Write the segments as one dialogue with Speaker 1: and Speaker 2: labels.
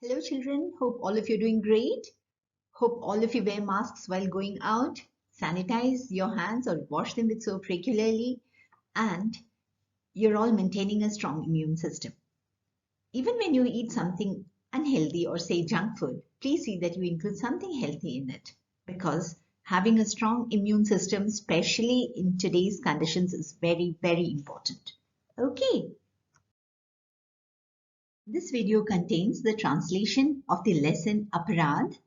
Speaker 1: Hello children, hope all of you are doing great. Hope all of you wear masks while going out, sanitize your hands or wash them with soap regularly, and you're all maintaining a strong immune system. Even when you eat something unhealthy or say junk food, please see that you include something healthy in it because having a strong immune system, especially in today's conditions, is very, very important. Okay. This video contains the translation of the lesson Aparadh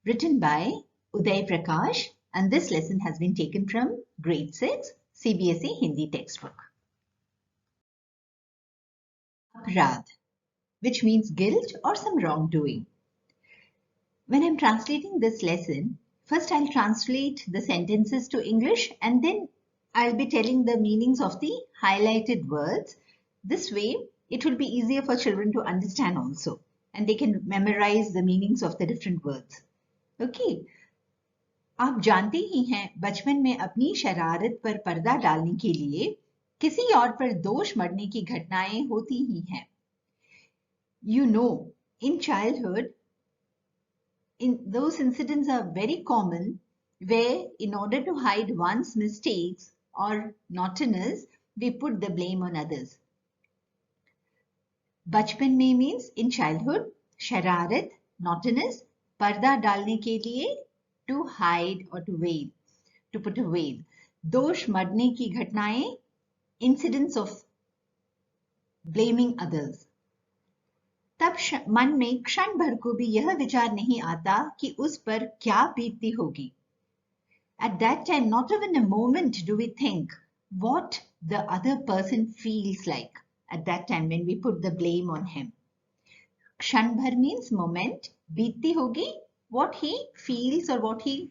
Speaker 1: written by Uday Prakash, and this lesson has been taken from grade 6 CBSE Hindi textbook. Aparadh, which means guilt or some wrongdoing. When I'm translating this lesson, first I'll translate the sentences to English and then I'll be telling the meanings of the highlighted words. This way, it will be easier for children to understand also, and they can memorize the meanings of the different words. Okay. आप जानते ही हैं बचपन में अपनी शरारत पर पर्दा डालने के लिए किसी और पर दोष मढ़ने की घटनाएं होती ही हैं. You know, in childhood, those incidents are very common where in order to hide one's mistakes or naughtiness, we put the blame on others. बचपन में means in childhood, शरारत, naughtiness, पर्दा डालने के लिए to hide or to veil, to put a veil. दोष मढ़ने की घटनाएं, incidents of blaming others. तब मन में क्षण भर को भी यह विचार नहीं आता कि उस पर क्या बीतती होगी. At that time, not even a moment do we think what the other person feels like at that time when we put the blame on him. क्षण भर means moment, बीतती होगी what he feels or what he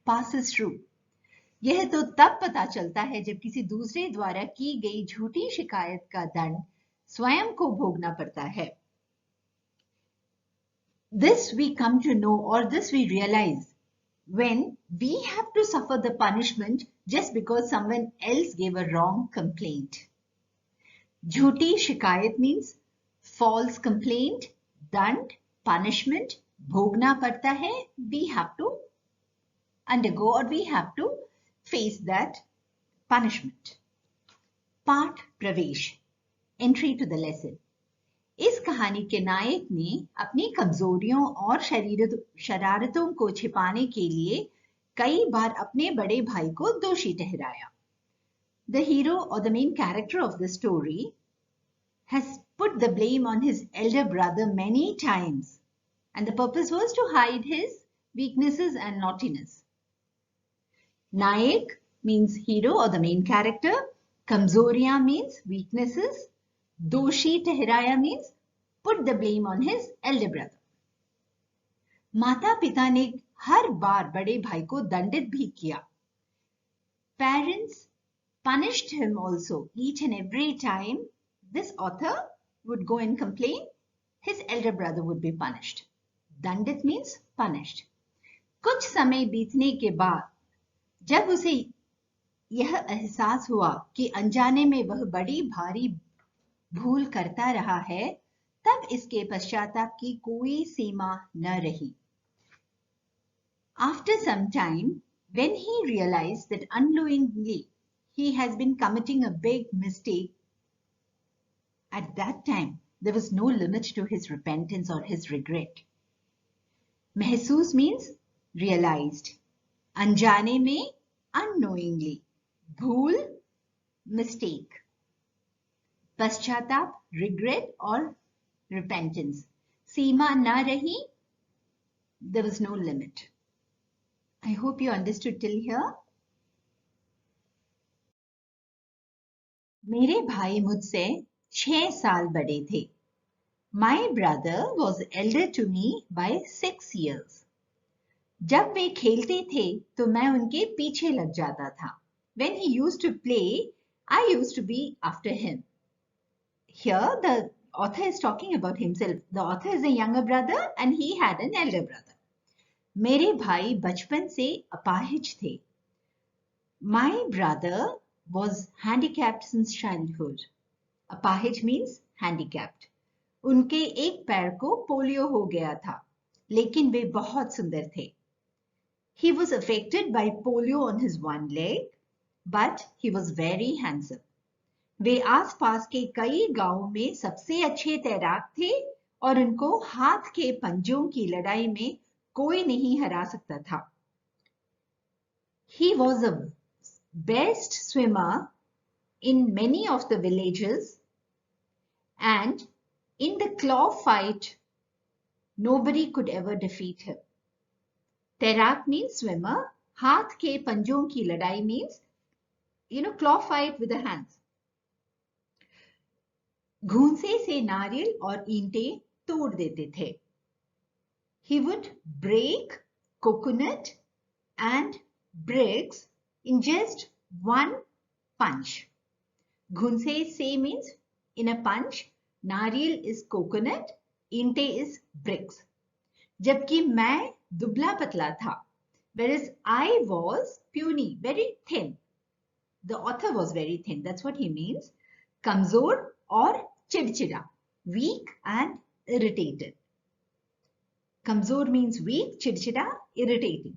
Speaker 1: passes through. यह तो तब पता चलता है जब किसी दूसरे द्वारा की गई झूठी शिकायत का दंड स्वयं को भोगना पड़ता है. This we come to know or this we realize when we have to suffer the punishment just because someone else gave a wrong complaint. झूठी शिकायत means false complaint, दंड, punishment, भोगना पड़ता है, we have to undergo or we have to face that punishment. पाठ प्रवेश, entry to the lesson. इस कहानी के नायक ने अपनी कमजोरियों और शरारतों को छिपाने के लिए कई बार अपने बड़े भाई को दोषी ठहराया. The hero or the main character of the story has put the blame on his elder brother many times, and the purpose was to hide his weaknesses and naughtiness. Nayak means hero or the main character. Kamzoriyan means weaknesses. Doshi Tehraya means put the blame on his elder brother. माता पिता ने हर बार बड़े भाई को दंडित भी किया. Parents punished him also each and every time this author would go and complain, his elder brother would be punished. Dandit means punished. कुछ समय बीतने के बाद जब उसे यह एहसास हुआ कि अनजाने में वह बड़ी भारी भूल करता रहा है, तब इसके पश्चाताप की कोई सीमा न रही. After some time, when he realized that unknowingly he has been committing a big mistake, at that time there was no limit to his repentance or his regret. महसूस means realized. अनजाने में unknowingly. भूल mistake. पश्चाताप regret or repentance. सीमा ना रही, there was no limit. I hope you understood till here. मेरे भाई मुझसे 6 साल बड़े थे. My brother was elder to me by 6 years. जब वे खेलते थे तो मैं उनके पीछे लग जाता था. When he used to play, I used to be after him. Here the author is talking about himself. The author is a younger brother and he had an elder brother. मेरे भाई बचपन से अपाहिज थे. My brother was handicapped since childhood. अपाहिज means handicapped. उनके एक पैर को पोलियो हो गया था, लेकिन वे बहुत सुंदर थे. He was affected by polio on his one leg, but he was very handsome. वे आसपास के कई गांवों में सबसे अच्छे तैराक थे और उनको हाथ के पंजों की लड़ाई में कोई नहीं हरा सकता था. He was a best swimmer in many of the villages, and in the claw fight, nobody could ever defeat him. तैराक means swimmer. हाथ के पंजों की लड़ाई means, claw fight with the hands. घूंसे से नारियल और ईंटें तोड़ देते थे. He would break coconut and bricks in just one punch. घूंसे से means in a punch. नारियल is coconut, ईंटें is bricks. जबकि मैं दुबला पतला था, whereas I was puny, very thin. The author was very thin, that's what he means. कमजोर और चिड़चिड़ा, weak and irritated. कमजोर means weak, चिड़चिड़ा, irritating.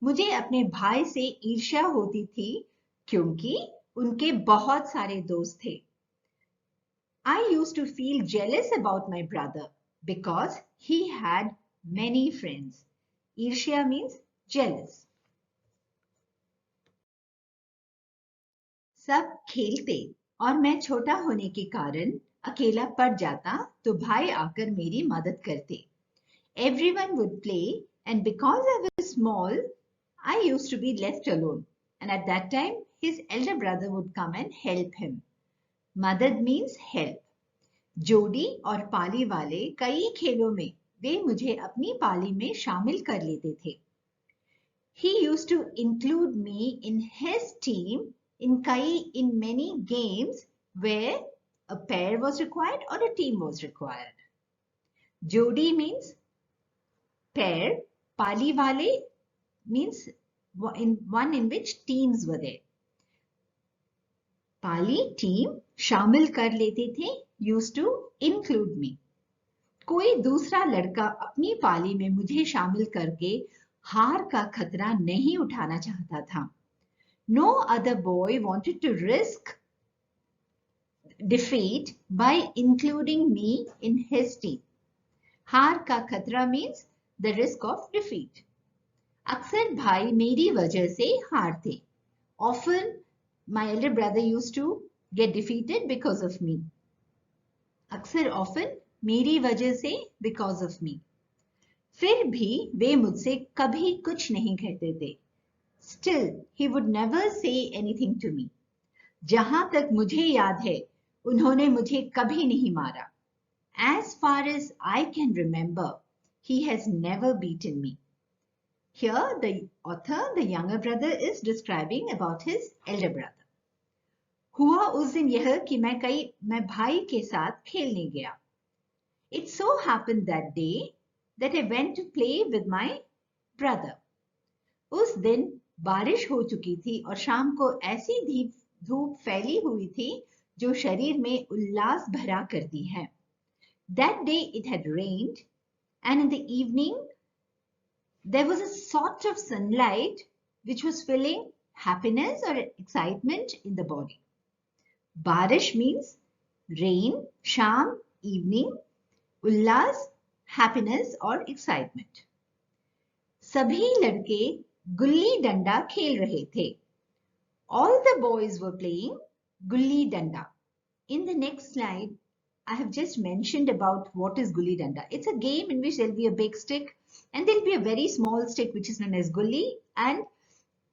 Speaker 1: मुझे अपने भाई से ईर्ष्या होती थी क्योंकि उनके बहुत सारे दोस्त थे. I used to feel jealous about my brother because he had many friends. ईर्ष्या means jealous. सब खेलते और मैं छोटा होने के कारण अकेला पड़ जाता तो भाई आकर मेरी मदद करते. Everyone would play, and because I was small, I used to be left alone. And at that time, his elder brother would come and help him. मदद means help. जोड़ी और पाली वाले कई खेलों में वे मुझे अपनी पाली में शामिल कर लेते थे. He used to include me in his team in many games where a pair was required or a team was required. जोड़ी means pair, पाली वाले means one in which teams were there. Pali team शामिल कर लेते थे, used to include me. कोई दूसरा लड़का अपनी पाली में मुझे शामिल करके हार का खतरा नहीं उठाना चाहता था. No other boy wanted to risk defeat by including me in his team. हार का खतरा means the risk of defeat. अक्सर भाई मेरी वजह से हारते. Often my elder brother used to get defeated because of me. अक्सर often मेरी वजह से because of me. फिर भी वे मुझसे कभी कुछ नहीं कहते थे. Still, he would never say anything to me. जहां तक मुझे याद है, उन्होंने मुझे कभी नहीं मारा. As far as I can remember, he has never beaten me. Here, the author, the younger brother, is describing about his elder brother. हुआ उस दिन यह कि मैं भाई के साथ खेलने गया. It so happened that day that I went to play with my brother. उस दिन बारिश हो चुकी थी और शाम को ऐसी धूप फैली हुई थी जो शरीर में उल्लास भरा करती है. That day it had rained, and in the evening there was a sort of sunlight which was filling happiness or excitement in the body. बारिश means rain, शाम, evening, उल्लास, happiness और excitement. सभी लड़के गुल्ली डंडा खेल रहे थे. All the boys were playing gulli danda. In the next slide, I have just mentioned about what is gulli danda. It's a game in which there will be a big stick and there will be a very small stick which is known as gulli, and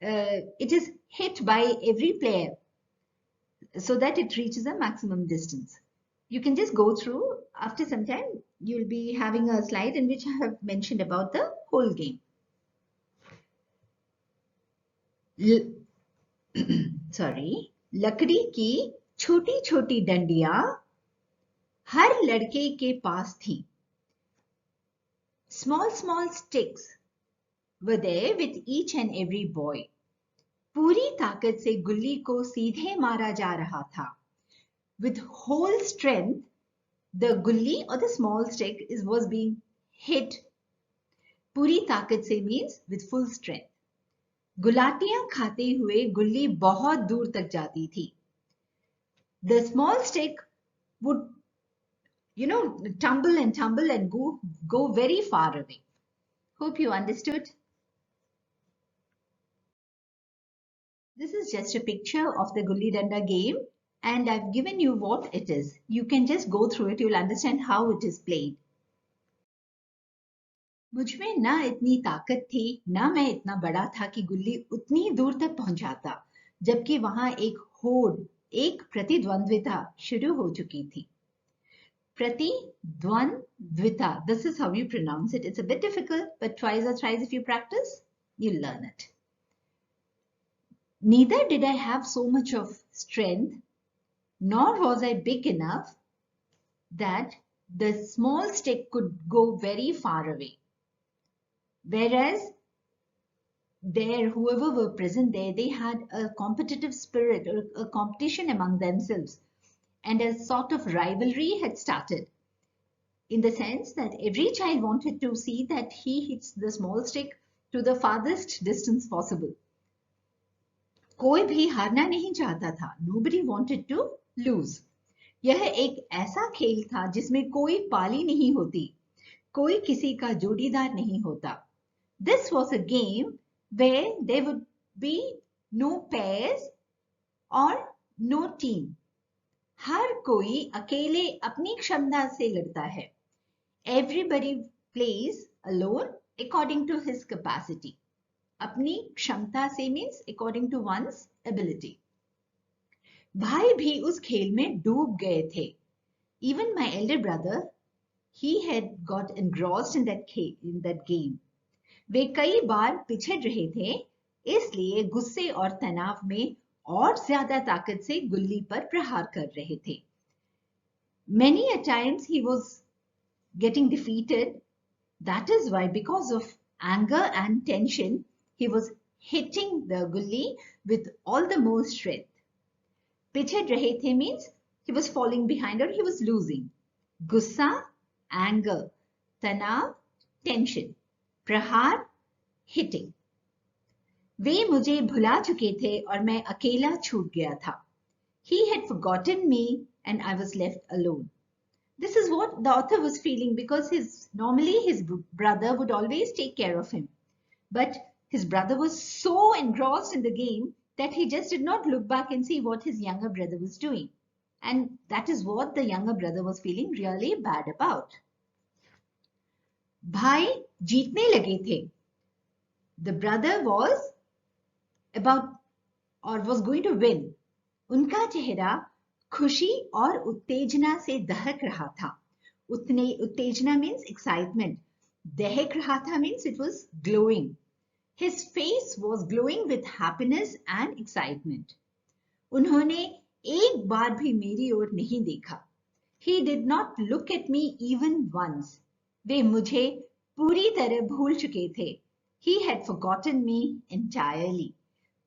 Speaker 1: it is hit by every player so that it reaches a maximum distance. You can just go through. After some time, you'll be having a slide in which I have mentioned about the whole game. Sorry, लकड़ी की छोटी छोटी डंडियां हर लड़के के पास थी. Small sticks were there with each and every boy. पूरी ताकत से गुल्ली को सीधे मारा जा रहा था. With whole strength, The gulli or the small stick was being hit पूरी ताकत से means with full strength. गुलाटियां खाते हुए गुल्ली बहुत दूर तक जाती थी. The small stick would, tumble and go very far away. Hope you understood. This is just a picture of the Gulli Danda game, and I've given you what it is. You can just go through it. You'll understand how it is played. मुझ में ना इतनी ताकत थी, ना मैं इतना बड़ा था कि गुल्ली उतनी दूर तक पहुंचाता, जबकि वहां एक प्रतिद्वंद्विता शुरू हो चुकी थी. प्रतिद्वंद्विता, this is how you pronounce it. It's a bit difficult, but twice or thrice if you practice, you'll learn it. Neither did I have so much of strength, nor was I big enough that the small stick could go very far away. Whereas whoever were present there, they had a competitive spirit or a competition among themselves, and a sort of rivalry had started, in the sense that every child wanted to see that he hits the small stick to the farthest distance possible. कोई भी हारना नहीं चाहता था. Nobody wanted to lose. यह एक ऐसा खेल था जिसमें कोई पाली नहीं होती, कोई किसी का जोड़ीदार नहीं होता. This was a game where there would be no pairs or no team. हर कोई अकेले अपनी क्षमता से लड़ता है. Everybody plays alone according to his capacity. अपनी क्षमता से means according to one's ability. भाई भी उस खेल में डूब गए थे. Even my elder brother, he had got engrossed in that game. वे कई बार पिछड़ रहे थे, इसलिए गुस्से और तनाव में और ज्यादा ताकत से गुल्ली पर प्रहार कर रहे थे. Many a times he was getting defeated. That is why, because of anger and tension, he was hitting the gulli with all the more strength. पिछड़ रहे थे means he was falling behind or he was losing. गुस्सा, anger, तनाव, tension, प्रहार, hitting. वे मुझे भुला चुके थे और मैं अकेला छूट गया था. He had forgotten me and I was left alone. This is what the author was feeling, because normally his brother would always take care of him. But his brother was so engrossed in the game that he just did not look back and see what his younger brother was doing. And that is what the younger brother was feeling really bad about. भाई जीतने लगे थे. The brother was going to win. उनका चेहरा खुशी और उत्तेजना से दहक रहा था. उत्तेजना means excitement. दहक रहा था means it was glowing. His face was glowing with happiness and excitement. उन्होंने एक बार भी मेरी ओर नहीं देखा. He did not look at me even once. वे मुझे पूरी तरह भूल चुके थे. He had forgotten me entirely.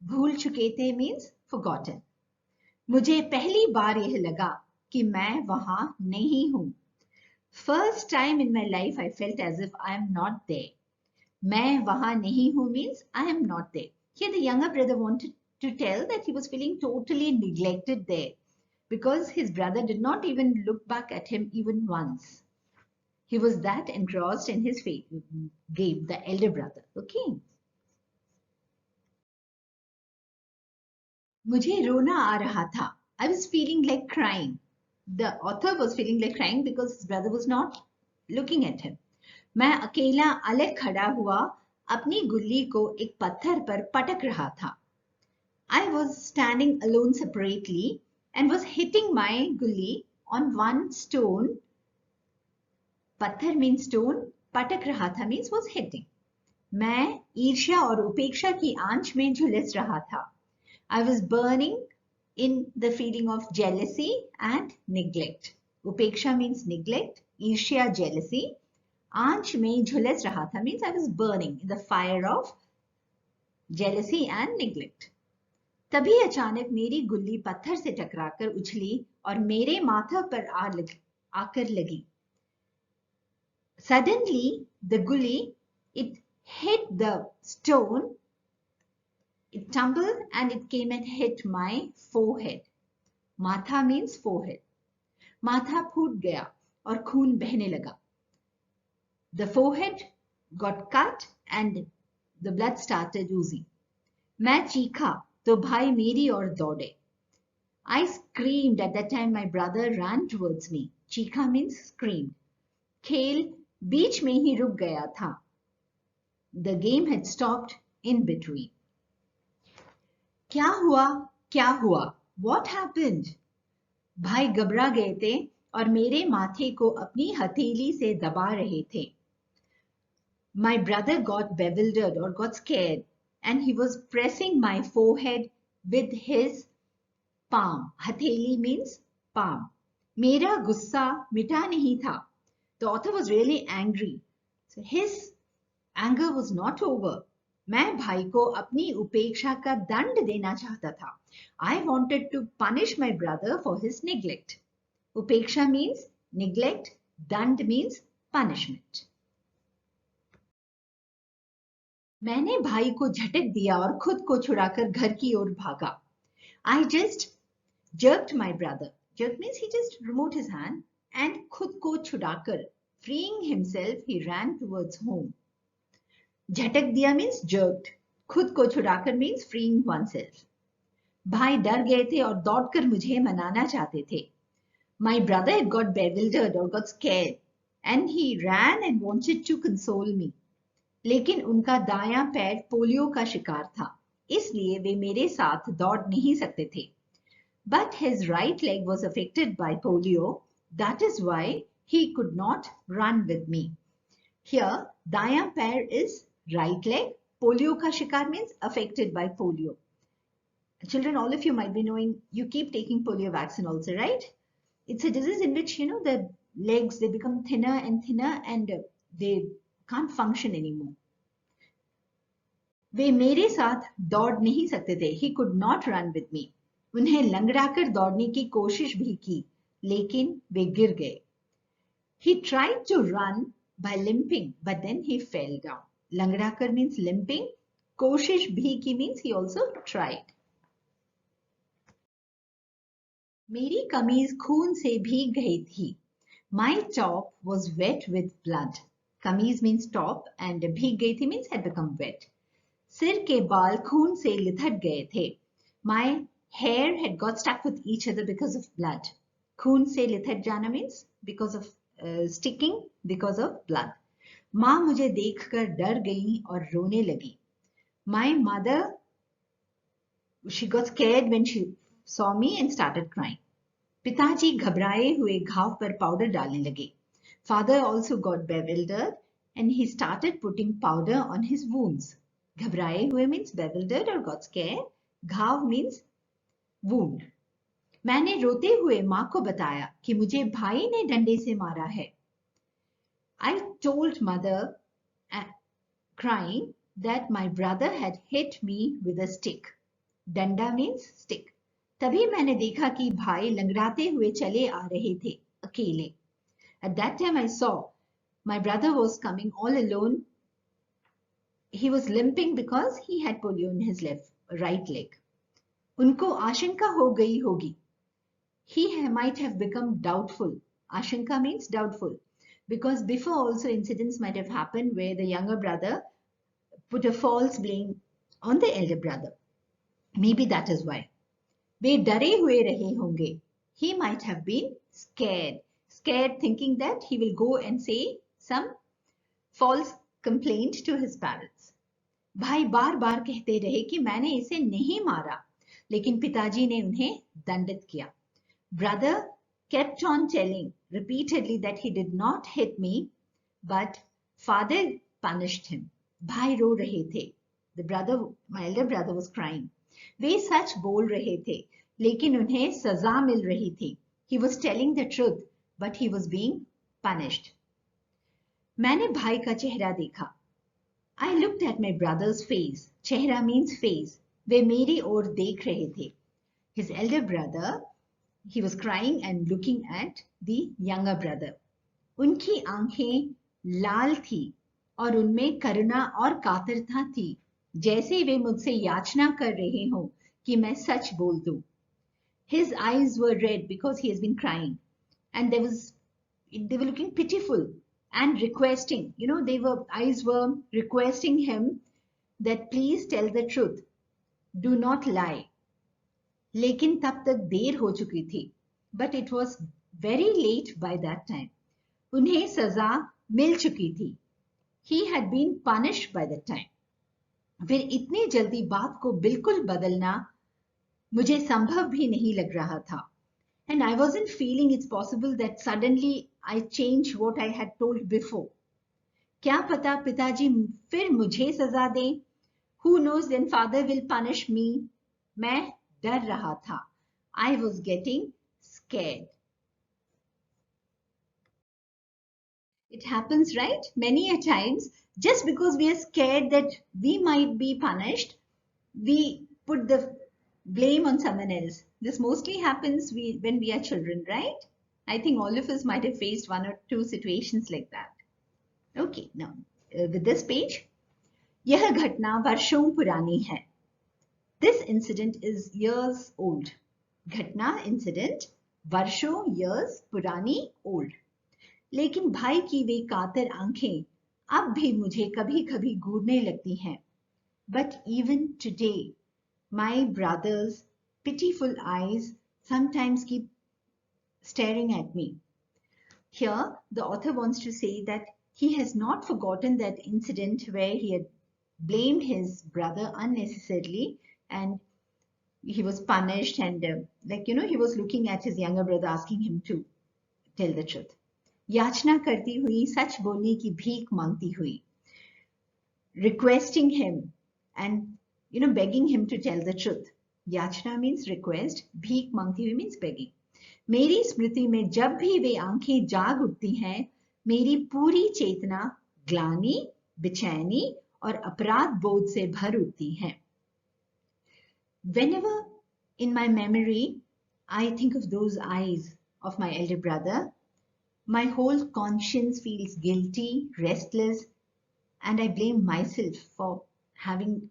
Speaker 1: भूल चुके थे means forgotten. मुझे पहली बार यह लगा कि मैं वहां नहीं हूं. First time in my life I felt as if I am not there. मैं वहां नहीं हूं means I am not there. Here the younger brother wanted to tell that he was feeling totally neglected there, because his brother did not even look back at him even once. He was that engrossed in his game, the elder brother. Okay. मुझे रोना आ रहा था. I was feeling like crying. The author was feeling like crying because his brother was not looking at him. मैं अकेला अलग खड़ा हुआ अपनी गुल्ली को एक पत्थर पर पटक रहा था. I was standing alone separately and was hitting my gulli on one stone. पत्थर means stone, पटक रहा था means was hitting. मैं ईर्ष्या और उपेक्षा की आंच में झुलस रहा था. I was burning in the feeling of jealousy and neglect. उपेक्षा means neglect, ईर्ष्या jealousy. आंच में झुलस रहा था means I was burning in the fire of jealousy and neglect. तभी अचानक मेरी गुल्ली पत्थर से टकराकर उछली और मेरे माथा पर आ आकर लगी. Suddenly, the gully, it hit the stone, it tumbled and it came and hit my forehead. Matha means forehead. माथा फूट गया और खून बहने लगा. The forehead got cut and the blood started oozing. मैं चीखा तो भाई मेरी ओर दौड़े. I screamed. At that time my brother ran towards me. चीखा means screamed. खेल बीच में ही रुक गया था. The game had stopped in between. क्या हुआ? क्या हुआ? What happened? भाई घबरा गए थे और मेरे माथे को अपनी हथेली से दबा रहे थे. My brother got bewildered or got scared and he was pressing my forehead with his palm. हथेली means palm. मेरा गुस्सा मिटा नहीं था. The author was really angry. So his anger was not over. मैं भाई को अपनी उपेक्षा का दंड देना चाहता था. I wanted to punish my brother for his neglect. उपेक्षा means neglect, दंड means punishment. मैंने भाई को झटक दिया और खुद को छुड़ाकर घर की ओर भागा. I just jerked my brother. Jerk means he just removed his hand and खुद को छुड़ाकर, freeing himself, he ran towards home. झटक दिया means jerked. खुद को छुड़ाकर means freeing oneself. भाई डर गए थे और दौड़कर मुझे मनाना चाहते थे. My brother had got bewildered or got scared and he ran and wanted to console me. लेकिन उनका दायां पैर पोलियो का शिकार था, इसलिए वे मेरे साथ दौड़ नहीं सकते थे. But his right leg was affected by polio. That is why he could not run with me. Here, दायां पैर is right leg. Polio का शिकार means affected by polio. Children, all of you might be knowing, you keep taking polio vaccine also, right? It's a disease in which, the legs, they become thinner and thinner and they can't function anymore. वे मेरे साथ दौड़ नहीं सकते थे. He could not run with me. उन्हें लंगड़ाकर दौड़ने की कोशिश भी की, लेकिन वे गिर गए. He tried to run by limping, but then he fell down. लंगड़ाकर means limping. कोशिश भी की means he also tried. मेरी कमीज खून से भीग गई थी. My top was wet with blood. कमीज means top and भीग गई थी means had become wet. सिर के बाल खून से लिथट गए थे. My hair had got stuck with each other because of blood. खून से लिथट जाना means because of sticking, because of blood. माँ मुझे देखकर डर गई और रोने लगी. My mother, she got scared when she saw me and started crying. पिताजी घबराए हुए घाव पर पाउडर डालने लगे. Father also got bewildered and he started putting powder on his wounds. घबराए हुए means bewildered or got scared. घाव means wound. मैंने रोते हुए माँ को बताया कि मुझे भाई ने डंडे से मारा है. I told mother, crying, that my brother had hit me with a stick. डंडा means stick. तभी मैंने देखा कि भाई लंगड़ाते हुए चले आ रहे थे, अकेले. At that time I saw my brother was coming all alone. He was limping because he had polio in his right leg. उनको आशंका हो गई होगी. He might have become doubtful. Ashanka means doubtful. Because before also incidents might have happened where the younger brother put a false blame on the elder brother. Maybe that is why. वे डरे हुए रहे होंगे. He might have been scared. Scared thinking that he will go and say some false complaint to his parents. भाई बार बार कहते रहे कि मैंने इसे नहीं मारा, लेकिन पिताजी ने उन्हें दंडित किया. Brother kept on telling repeatedly that he did not hit me, but father punished him. भाई रो रहे थे. My elder brother was crying. वे सच बोल रहे थे, लेकिन उन्हें सजा मिल रही थी. He was telling the truth, but he was being punished. मैंने भाई का चेहरा देखा. I looked at my brother's face. चेहरा means face. वे मेरी ओर देख रहे थे. His elder brother He was crying and looking at the younger brother. उनकी आंखें लाल थी और उनमें करुणा और कातरता थी, जैसे वे मुझसे याचना कर रहे हो कि मैं सच बोल दूं. His eyes were red because he has been crying, and they were looking pitiful and requesting. Eyes were requesting him that please tell the truth, do not lie. लेकिन तब तक देर हो चुकी थी. But it was very late by that time. उन्हें सजा मिल चुकी थी. He had been punished by that time. फिर इतनी जल्दी बात को बिल्कुल बदलना मुझे संभव भी नहीं लग रहा था. And I wasn't feeling it's possible that suddenly I change what I had told before. क्या पता पिताजी फिर मुझे सजा दें. Who knows then father will punish me. मैं डर रहा था. I was getting scared. It happens, right? Many a times, just because we are scared that we might be punished, we put the blame on someone else. This mostly happens when we are children, right? I think all of us might have faced one or two situations like that. Okay, now with this page, यह घटना वर्षों पुरानी है. This incident is years old. घटना incident वर्षों years पुरानी old. लेकिन भाई की वे कातर आंखें अब भी मुझे कभी कभी घूरने लगती हैं. But even today, my brother's pitiful eyes sometimes keep staring at me. Here, the author wants to say that he has not forgotten that incident where he had blamed his brother unnecessarily and he was punished, and he was looking at his younger brother asking him to tell the truth. याचना करती हुई, सच बोलने की भीख मांगती हुई. Requesting him and begging him to tell the truth. याचना means request, भीख मांगती हुई means begging. मेरी स्मृति में जब भी वे आंखें जाग उठती हैं, मेरी पूरी चेतना ग्लानि, बेचैनी और अपराध बोध से भर उठती है. Whenever in my memory I think of those eyes of my elder brother, my whole conscience feels guilty, restless, and I blame myself for having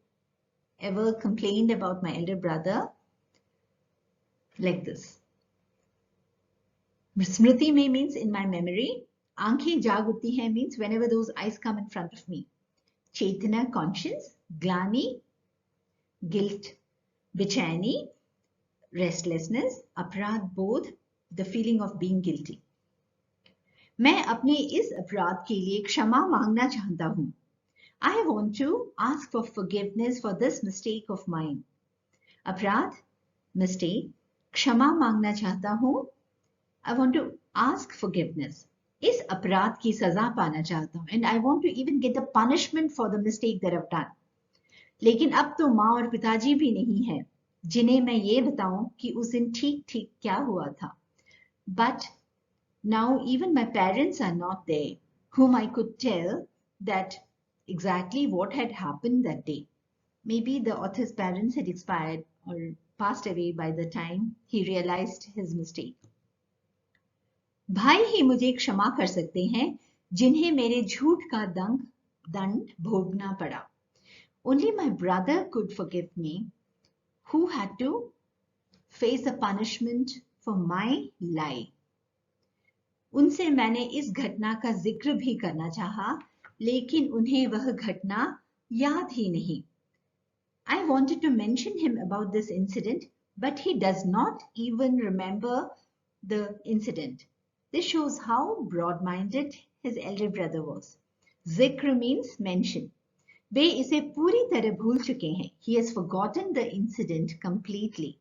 Speaker 1: ever complained about my elder brother like this. Smriti mein means in my memory. Aankhein jaag utti hai means whenever those eyes come in front of me. Chetana, conscience. Glani, guilt. Bichani, restlessness. Aparadh bodh, the feeling of being guilty. मैं अपने इस अपराध के लिए क्षमा मांगना चाहता हूं. I want to ask for forgiveness for this mistake of mine. अपराध, mistake, क्षमा मांगना चाहता हूं. I want to ask forgiveness. इस अपराध की सजा पाना चाहता हूं. And I want to even get the punishment for the mistake that I've done. लेकिन अब तो माँ और पिताजी भी नहीं है जिन्हें मैं ये बताऊं कि उस दिन ठीक ठीक क्या हुआ था. But now even my parents are not there whom I could tell that exactly what had happened that day. Maybe the author's parents had expired or passed away by the time he realized his mistake. भाई ही मुझे क्षमा कर सकते हैं जिन्हें मेरे झूठ का दंड भोगना पड़ा. Only my brother could forgive me who had to face the punishment for my lie. उनसे मैंने इस घटना का जिक्र भी करना चाहा, लेकिन उन्हें वह घटना याद ही नहीं. I wanted to mention him about this incident, but he does not even remember the incident. This shows how broad-minded his elder brother was. Zikr means mention. वे इसे पूरी तरह भूल चुके हैं. He has forgotten the incident completely.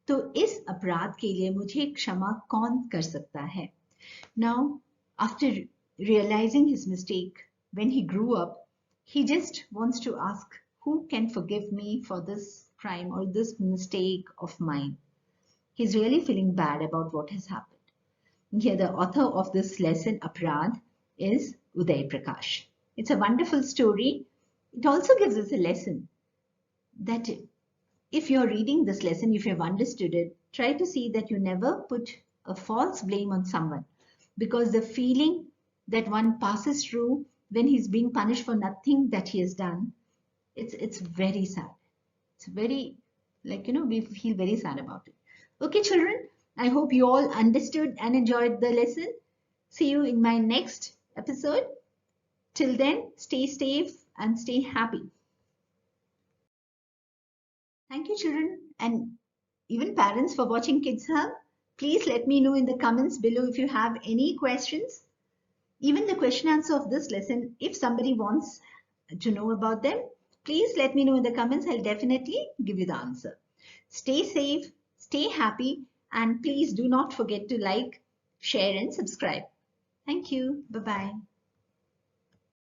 Speaker 1: तो इस अपराध के लिए मुझे क्षमा कौन कर सकता है? Now, after realizing his mistake, when he grew up, he just wants to ask, who can forgive me for this crime or this mistake of mine? He's really feeling bad about what has happened. Here, the author of this lesson, Aparadh, is Uday Prakash. It's a wonderful story. It also gives us a lesson that If you're reading this lesson, if you've understood it, try to see that you never put a false blame on someone, because the feeling that one passes through when he's being punished for nothing that he has done, it's very sad. It's very, like, we feel very sad about it. Okay, children, I hope you all understood and enjoyed the lesson. See you in my next episode. Till then, stay safe and stay happy. Thank you, children, and even parents, for watching Kids Hub. Please let me know in the comments below if you have any questions. Even the question answer of this lesson, if somebody wants to know about them, please let me know in the comments. I'll definitely give you the answer. Stay safe, stay happy, and please do not forget to like, share, and subscribe. Thank you. Bye-bye.